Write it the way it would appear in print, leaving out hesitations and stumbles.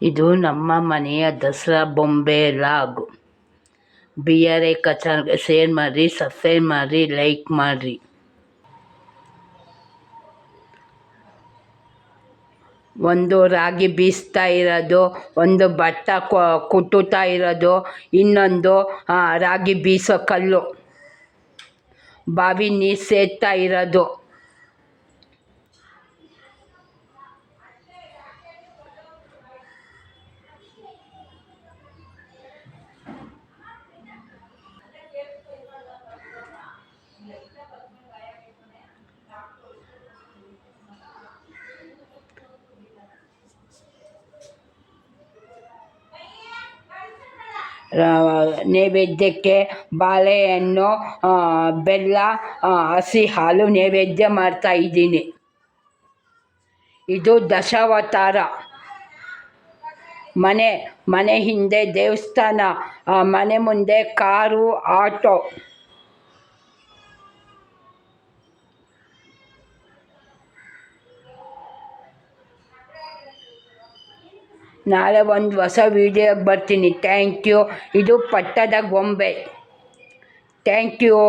ಇದು ನಮ್ಮ ಮನೆಯ ದಸರಾ ಬೊಂಬೆ ಲಾಗ್. BRA ಚಾನಲ್ಗೆ ಶೇರ್ ಮಾಡಿರಿ, ಸಬ್ಸ್ಕ್ರೈಬ್ ಮಾಡಿರಿ, ಲೈಕ್ ಮಾಡಿರಿ. ಒಂದು ರಾಗಿ ಬೀಸ್ತಾ ಇರೋದು, ಒಂದು ಭತ್ತ ಕುಟ್ಟುತ್ತಾ ಇರೋದು, ಇನ್ನೊಂದು ರಾಗಿ ಬೀಸೋ ಕಲ್ಲು, ಬಾವಿ ನೀರು ಸೇದ್ತಾ ಇರೋದು. ನೈವೇದ್ಯಕ್ಕೆ ಬಾಳೆಹಣ್ಣು, ಬೆಲ್ಲ, ಹಸಿ ಹಾಲು ನೈವೇದ್ಯ ಮಾಡ್ತಾ ಇದ್ದೀನಿ. ಇದು ದಶಾವತಾರ. ಮನೆ ಹಿಂದೆ ದೇವಸ್ಥಾನ, ಮನೆ ಮುಂದೆ ಕಾರು, ಆಟೋ. ನಾಳೆ ಒಂದು ಹೊಸ ವೀಡಿಯೋಗೆ ಬರ್ತೀನಿ. Thank you. ಇದು ಪಟ್ಟದ ಗೊಂಬೆ. Thank you.